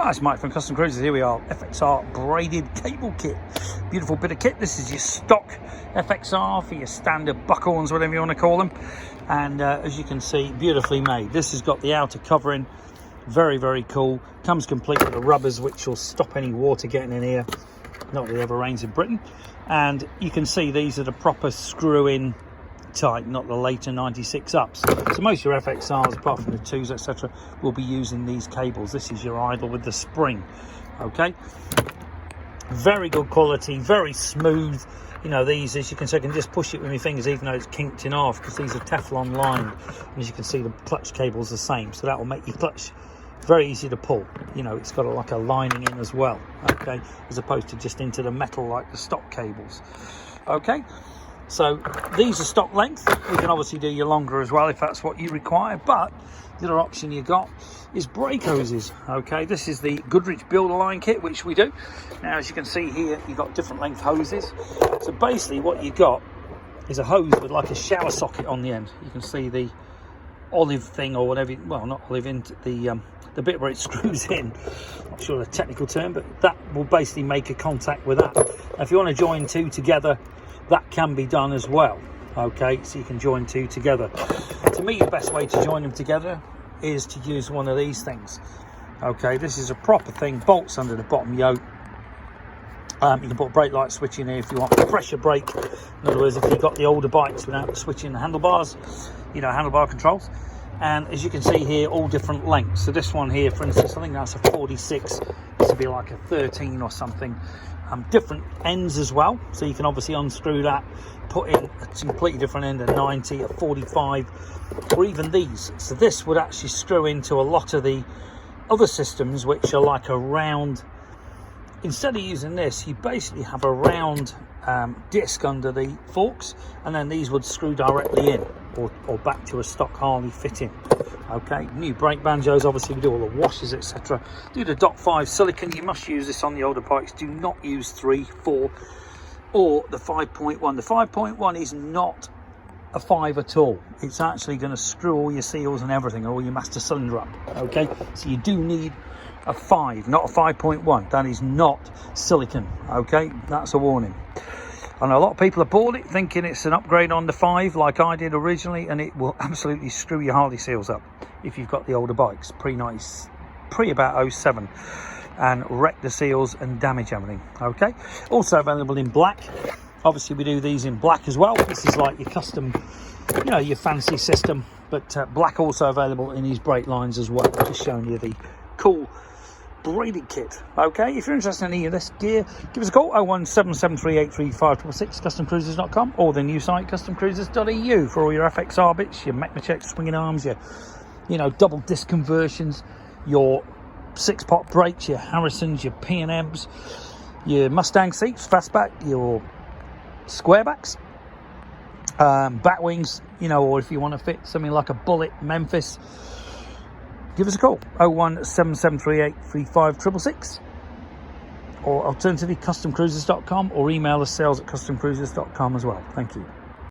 Hi, it's Mike from Custom Cruisers. Here we are, FXR braided cable kit. Beautiful bit of kit. This is your stock FXR for your standard buckhorns, whatever you want to call them. And as you can see, beautifully made. This has got the outer covering. Very, very cool. Comes complete with the rubbers, which will stop any water getting in here. Not that it ever rains in Britain. And you can see these are the proper screw-in type, not the later 96 ups. So most of your FXRs, apart from the 2s, etc., will be using these cables. This is your idle with the spring. Okay, very good quality, very smooth. You know, these, as you can see, I can just push it with my fingers even though it's kinked in half, because these are Teflon lined. And as you can see, the clutch cable's the same, so that will make your clutch very easy to pull. You know, it's got like a lining in as well, okay, as opposed to just into the metal like the stock cables. Okay, so these are stock length. You can obviously do your longer as well if that's what you require, but the other option you got is brake hoses. Okay, this is the Goodridge builder line kit, which we do. Now, as you can see here, you've got different length hoses. So basically what you got is a hose with like a shower socket on the end. You can see the olive thing or whatever, well, not olive, into the bit where it screws in. Not sure the technical term, but that will basically make a contact with that. Now, if you want to join two together, that can be done as well. Okay, so you can join two together. To me, the best way to join them together is to use one of these things. Okay, this is a proper thing, bolts under the bottom yoke. You can put a brake light switch in here if you want a pressure brake. In other words, if you've got the older bikes without switching the handlebars, you know, handlebar controls. And as you can see here, all different lengths. So this one here, for instance, I think that's a 46. This would be like a 13 or something. Different ends as well, so you can obviously unscrew that, put in a completely different end, a 90, a 45, or even these. So this would actually screw into a lot of the other systems, which are like a round. Instead of using this, you basically have a round disc under the forks, and then these would screw directly in or back to a stock Harley fitting. Okay, new brake banjos, obviously we do all the washers, etc. Do the Dot 5 silicon. You must use this on the older bikes. Do not use 3, 4 or the 5.1. The 5.1 is not a 5 at all. It's actually going to screw all your seals and everything, all your master cylinder up. Okay, so you do need a 5, not a 5.1. That is not silicon. Okay, that's a warning. I know a lot of people have bought it thinking it's an upgrade on the 5 like I did originally, and it will absolutely screw your Harley seals up if you've got the older bikes pre about 07, and wreck the seals and damage everything. Okay, also available in black. Obviously we do these in black as well. This is like your custom, you know, your fancy system, but black also available in these brake lines as well. Just showing you the cool braided kit. Okay, if you're interested in any of this gear, give us a call, 01773835666, customcruisers.com, or the new site customcruisers.eu for all your FXR bits, your Mechanic swinging arms, your, you know, double disc conversions, your 6-pot brakes, your Harrisons, your P&Ms, your Mustang seats, fastback, your squarebacks, bat wings, you know, or if you want to fit something like a Bullet Memphis, give us a call, 01773835666, or alternatively customcruisers.com, or email us sales@customcruisers.com as well. Thank you.